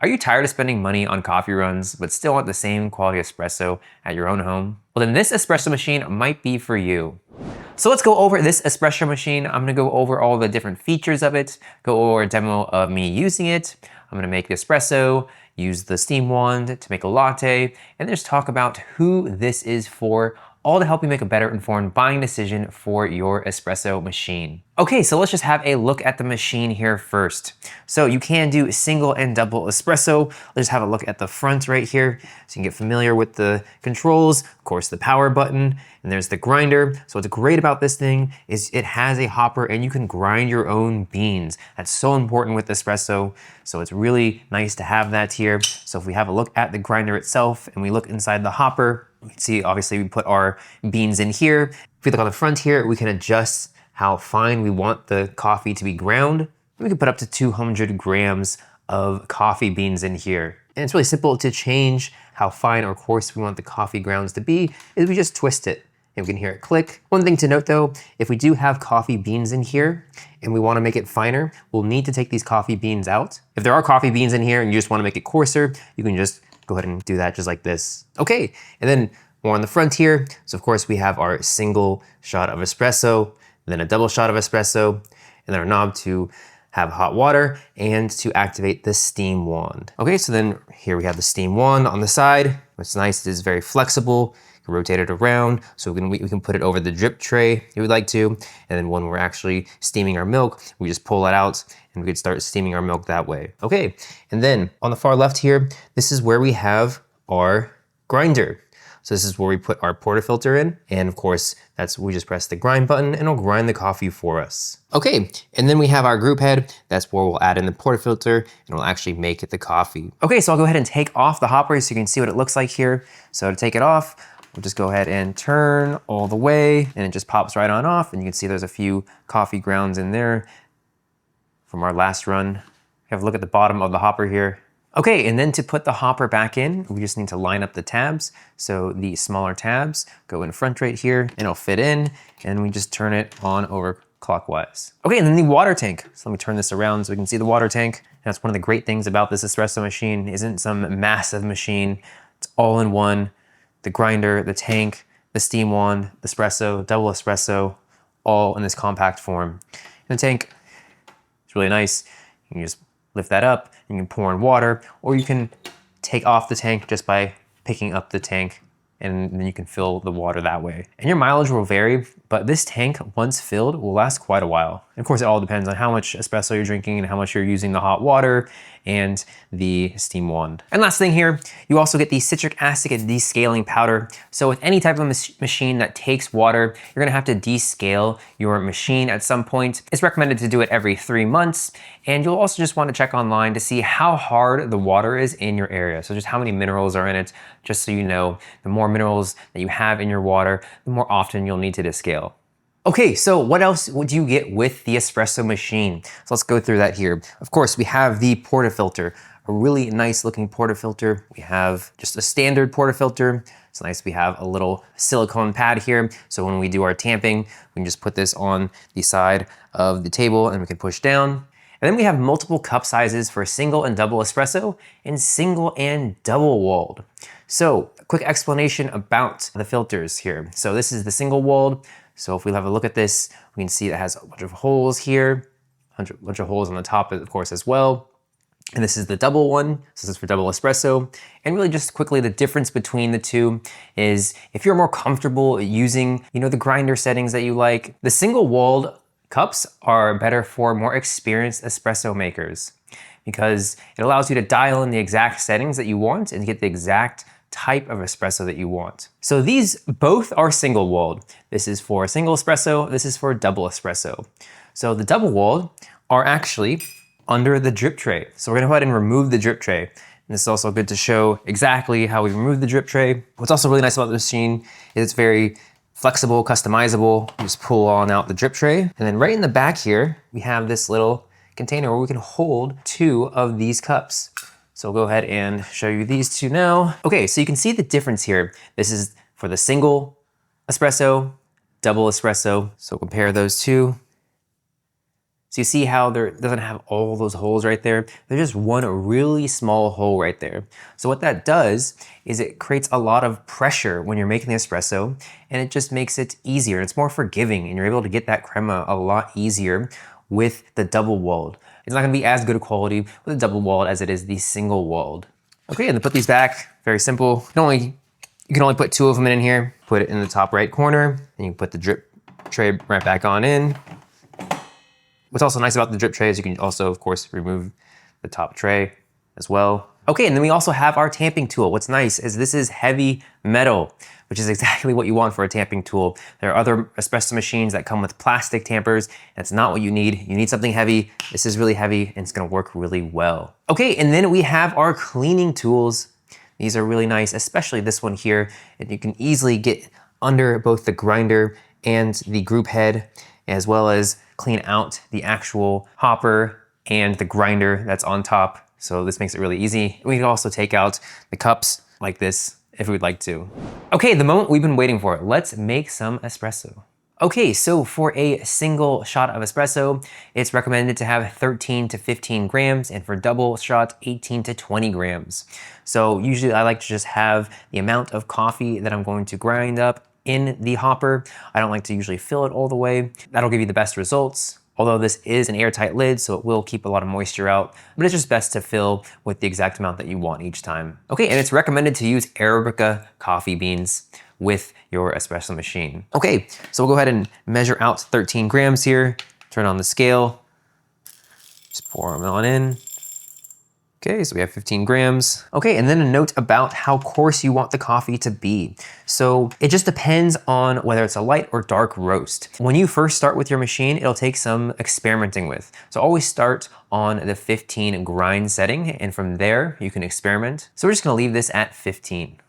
Are you tired of spending money on coffee runs, but still want the same quality espresso at your own home? Well, then this espresso machine might be for you. So let's go over this espresso machine. I'm gonna go over all the different features of it, go over a demo of me using it. I'm gonna make the espresso, use the steam wand to make a latte, and just talk about who this is for, all to help you make a better informed buying decision for your espresso machine. Okay, so let's just have a look at the machine here first. So you can do single and double espresso. Let's just have a look at the front right here so you can get familiar with the controls. Of course, the power button, and there's the grinder. So what's great about this thing is it has a hopper and you can grind your own beans. That's so important with espresso. So it's really nice to have that here. So if we have a look at the grinder itself and we look inside the hopper, you can see obviously we put our beans in here. If we look on the front here, we can adjust how fine we want the coffee to be ground. We can put up to 200 grams of coffee beans in here. And it's really simple to change how fine or coarse we want the coffee grounds to be, is we just twist it and we can hear it click. One thing to note though, if we do have coffee beans in here and we wanna make it finer, we'll need to take these coffee beans out. If there are coffee beans in here and you just wanna make it coarser, you can just go ahead and do that just like this. Okay, and then more on the front here. So of course we have our single shot of espresso, then a double shot of espresso, and then our knob to have hot water and to activate the steam wand. Okay, so then here we have the steam wand on the side. What's nice, it is very flexible. You can rotate it around, so we can put it over the drip tray if you would like to. And then when we're actually steaming our milk, we just pull it out and we could start steaming our milk that way. Okay, and then on the far left here, this is where we have our grinder. So this is where we put our portafilter in. And of course, we just press the grind button and it'll grind the coffee for us. Okay, and then we have our group head. That's where we'll add in the portafilter and it'll actually make it the coffee. Okay, so I'll go ahead and take off the hopper so you can see what it looks like here. So to take it off, we'll just go ahead and turn all the way and it just pops right on off. And you can see there's a few coffee grounds in there from our last run. Have a look at the bottom of the hopper here. Okay, and then to put the hopper back in, we just need to line up the tabs. So the smaller tabs go in front right here and it'll fit in and we just turn it on over clockwise. Okay, and then the water tank. So let me turn this around so we can see the water tank. And that's one of the great things about this espresso machine. It isn't some massive machine. It's all in one. The grinder, the tank, the steam wand, the espresso, double espresso, all in this compact form. And the tank, it's really nice. You can just lift that up, you can pour in water, or you can take off the tank just by picking up the tank and then you can fill the water that way. And your mileage will vary, but this tank, once filled, will last quite a while. And of course, it all depends on how much espresso you're drinking and how much you're using the hot water and the steam wand. And last thing here, you also get the citric acid descaling powder. So with any type of machine that takes water, you're gonna have to descale your machine at some point. It's recommended to do it every 3 months. And you'll also just want to check online to see how hard the water is in your area. So just how many minerals are in it, just so you know, the more minerals that you have in your water, the more often you'll need to descale. Okay, so what else would you get with the espresso machine? So let's go through that here. Of course, we have the portafilter, a really nice looking portafilter. We have just a standard portafilter. It's nice we have a little silicone pad here. So when we do our tamping, we can just put this on the side of the table and we can push down. And then we have multiple cup sizes for single and double espresso and single and double walled. So a quick explanation about the filters here. So this is the single walled. So if we have a look at this, we can see it has a bunch of holes here, a bunch of holes on the top, of course, as well. And this is the double one, so this is for double espresso. And really just quickly, the difference between the two is if you're more comfortable using, the grinder settings that you like, the single walled cups are better for more experienced espresso makers because it allows you to dial in the exact settings that you want and get the exact type of espresso that you want. So these both are single walled. This is for single espresso, this is for double espresso. So the double walled are actually under the drip tray. So we're gonna go ahead and remove the drip tray. And this is also good to show exactly how we remove the drip tray. What's also really nice about the machine is it's very flexible, customizable. You just pull on out the drip tray. And then right in the back here, we have this little container where we can hold 2 of these cups. So I'll go ahead and show you these 2 now. Okay, so you can see the difference here. This is for the single espresso, double espresso. So compare those 2. So you see how there doesn't have all those holes right there? There's just one really small hole right there. So what that does is it creates a lot of pressure when you're making the espresso, and it just makes it easier. It's more forgiving, and you're able to get that crema a lot easier with the double walled. It's not gonna be as good a quality with the double walled as it is the single walled. Okay, and to put these back, very simple. You can only put 2 of them in here. Put it in the top right corner, and you can put the drip tray right back on in. What's also nice about the drip tray is you can also, of course, remove the top tray as well. Okay, and then we also have our tamping tool. What's nice is this is heavy metal, which is exactly what you want for a tamping tool. There are other espresso machines that come with plastic tampers. That's not what you need. You need something heavy. This is really heavy, and it's gonna work really well. Okay, and then we have our cleaning tools. These are really nice, especially this one here. And you can easily get under both the grinder and the group head, as well as clean out the actual hopper and the grinder that's on top. So this makes it really easy. We can also take out the cups like this if we'd like to. Okay, the moment we've been waiting for. Let's make some espresso. Okay, so for a single shot of espresso, it's recommended to have 13 to 15 grams, and for double shot, 18 to 20 grams. So usually I like to just have the amount of coffee that I'm going to grind up in the hopper. I don't like to usually fill it all the way. That'll give you the best results. Although this is an airtight lid, so it will keep a lot of moisture out, but it's just best to fill with the exact amount that you want each time. Okay, and it's recommended to use Arabica coffee beans with your espresso machine. Okay, so we'll go ahead and measure out 13 grams here, turn on the scale, just pour them on in. Okay, so we have 15 grams. Okay, and then a note about how coarse you want the coffee to be. So it just depends on whether it's a light or dark roast. When you first start with your machine, it'll take some experimenting with. So always start on the 15 grind setting, and from there you can experiment. So we're just gonna leave this at 15.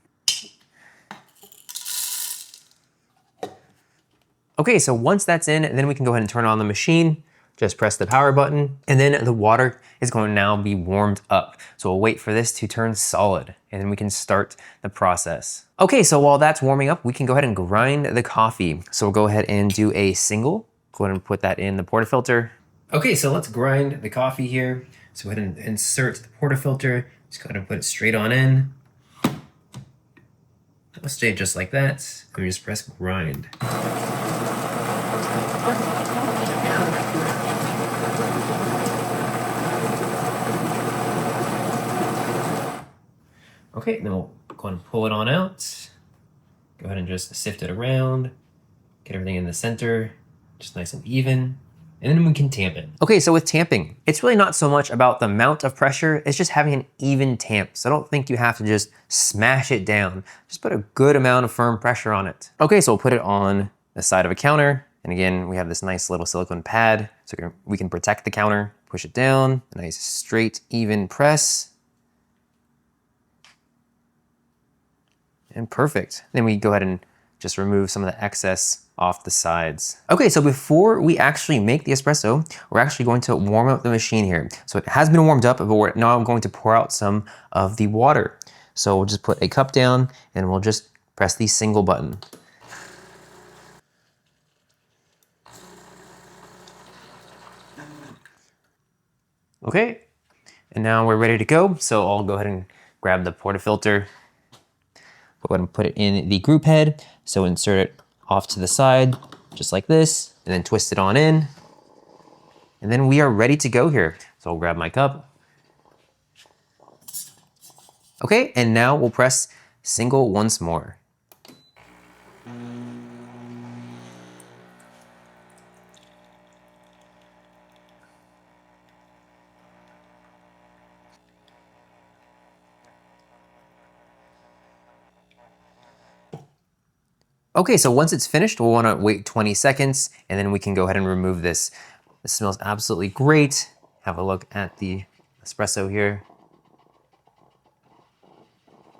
Okay, so once that's in, then we can go ahead and turn on the machine. Just press the power button, and then the water is going to now be warmed up. So we'll wait for this to turn solid, and then we can start the process. Okay, so while that's warming up, we can go ahead and grind the coffee. So we'll go ahead and do a single. Go ahead and put that in the portafilter. Okay, so let's grind the coffee here. So go ahead and insert the portafilter. Just go ahead and put it straight on in. It'll stay just like that. And we just press grind. Okay, then we'll go ahead and pull it on out. Go ahead and just sift it around. Get everything in the center, just nice and even. And then we can tamp it. Okay, so with tamping, it's really not so much about the amount of pressure, it's just having an even tamp. So I don't think you have to just smash it down. Just put a good amount of firm pressure on it. Okay, so we'll put it on the side of a counter. And again, we have this nice little silicone pad, so we can protect the counter. Push it down, a nice straight, even press. And perfect. Then we go ahead and just remove some of the excess off the sides. Okay, so before we actually make the espresso, we're actually going to warm up the machine here. So it has been warmed up, but we're now going to pour out some of the water. So we'll just put a cup down and we'll just press the single button. Okay, and now we're ready to go. So I'll go ahead and grab the portafilter. Go ahead and put it in the group head. So insert it off to the side, just like this, and then twist it on in. And then we are ready to go here. So I'll grab my cup. Okay, and now we'll press single once more. Okay, so once it's finished, we'll wanna wait 20 seconds and then we can go ahead and remove this. This smells absolutely great. Have a look at the espresso here.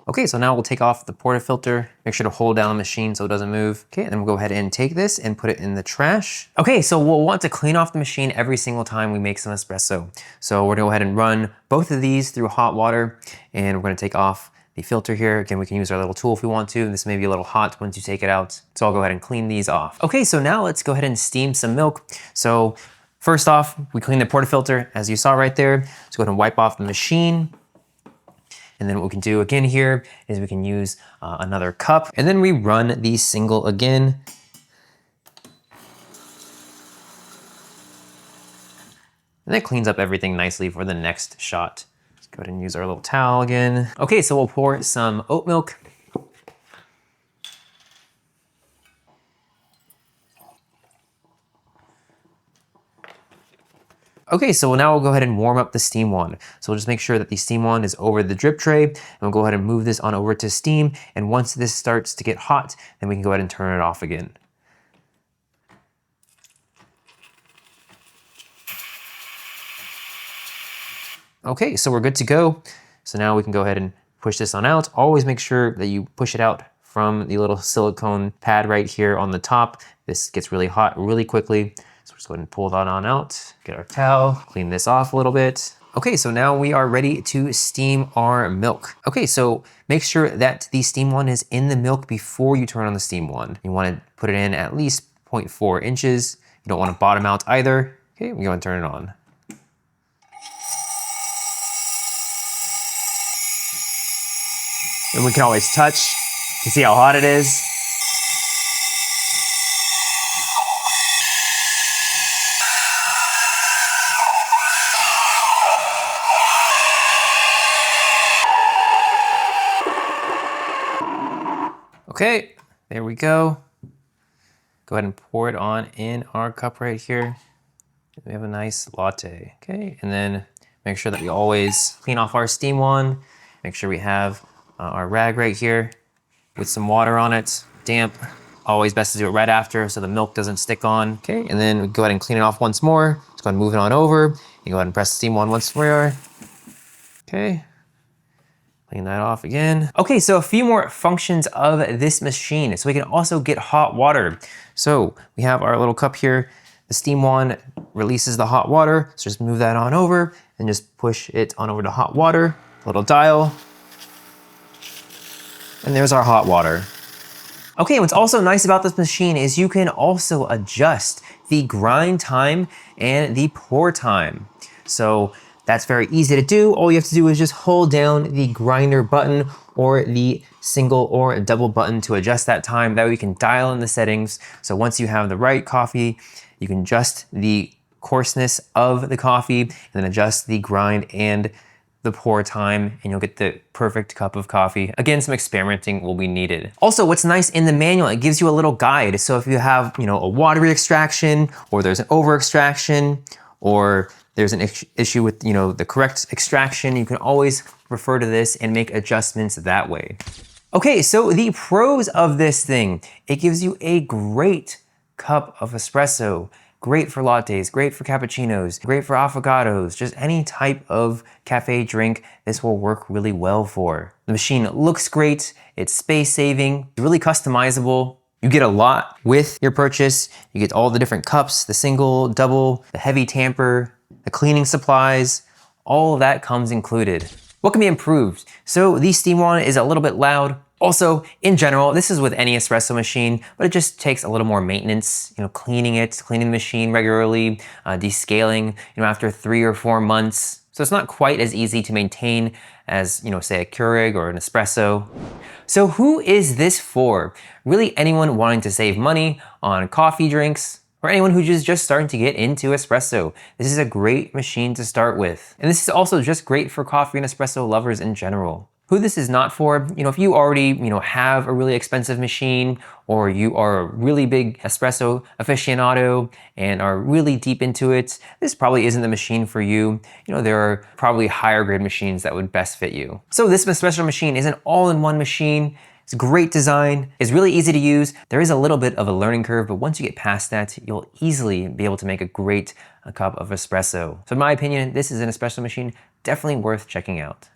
Okay, so now we'll take off the portafilter. Make sure to hold down the machine so it doesn't move. Okay, and then we'll go ahead and take this and put it in the trash. Okay, so we'll want to clean off the machine every single time we make some espresso. So we're gonna go ahead and run both of these through hot water, and we're gonna take off the filter here. Again, we can use our little tool if we want to. This may be a little hot once you take it out. So I'll go ahead and clean these off. Okay, so now let's go ahead and steam some milk. So First off, we clean the portafilter as you saw right there. Let's go ahead and wipe off the machine. And then what we can do again here is we can use another cup, and then we run the single again. And that cleans up everything nicely for the next shot. Let's go ahead and use our little towel again. Okay, so we'll pour some oat milk. Okay, so now we'll go ahead and warm up the steam wand. So we'll just make sure that the steam wand is over the drip tray, and we'll go ahead and move this on over to steam. And once this starts to get hot, then we can go ahead and turn it off again. Okay, so we're good to go. So now we can go ahead and push this on out. Always make sure that you push it out from the little silicone pad right here on the top. This gets really hot really quickly. So we'll just go ahead and pull that on out, get our towel, clean this off a little bit. Okay, so now we are ready to steam our milk. Okay, so make sure that the steam wand is in the milk before you turn on the steam wand. You want to put it in at least 0.4 inches. You don't want to bottom out either. Okay, we go and turn it on. And we can always touch to see how hot it is. Okay, there we go. Go ahead and pour it on in our cup right here. We have a nice latte. Okay, and then make sure that we always clean off our steam wand. Make sure we have our rag right here with some water on it, damp. Always best to do it right after so the milk doesn't stick on. Okay, and then we go ahead and clean it off once more. Just go ahead and move it on over. You go ahead and press the steam wand once more. Okay. Clean that off again. Okay, so a few more functions of this machine. So we can also get hot water. So we have our little cup here. The steam wand releases the hot water. So just move that on over and just push it on over to hot water. Little dial. And there's our hot water. Okay, what's also nice about this machine is you can also adjust the grind time and the pour time. So that's very easy to do. All you have to do is just hold down the grinder button or the single or double button to adjust that time. That way you can dial in the settings. So once you have the right coffee, you can adjust the coarseness of the coffee and then adjust the grind and the pour time, and you'll get the perfect cup of coffee. Again, some experimenting will be needed. Also, what's nice in the manual, it gives you a little guide. So if you have, a watery extraction, or there's an over extraction, or there's an issue with, the correct extraction, you can always refer to this and make adjustments that way. Okay, so the pros of this thing, it gives you a great cup of espresso. Great for lattes, great for cappuccinos, great for affogatos, just any type of cafe drink this will work really well for. The machine looks great, it's space saving, it's really customizable. You get a lot with your purchase. You get all the different cups, the single, double, the heavy tamper, the cleaning supplies, all of that comes included. What can be improved? So the steam wand is a little bit loud. Also, in general, this is with any espresso machine, but it just takes a little more maintenance, cleaning the machine regularly, descaling, after 3 or 4 months. So it's not quite as easy to maintain as, say a Keurig or an espresso. So who is this for? Really anyone wanting to save money on coffee drinks, or anyone who's just starting to get into espresso. This is a great machine to start with. And this is also just great for coffee and espresso lovers in general. Who this is not for, if you already, have a really expensive machine, or you are a really big espresso aficionado and are really deep into it, this probably isn't the machine for you. There are probably higher grade machines that would best fit you. So this espresso machine is an all-in-one machine. It's a great design, it's really easy to use. There is a little bit of a learning curve, but once you get past that, you'll easily be able to make a great cup of espresso. So in my opinion, this is an espresso machine definitely worth checking out.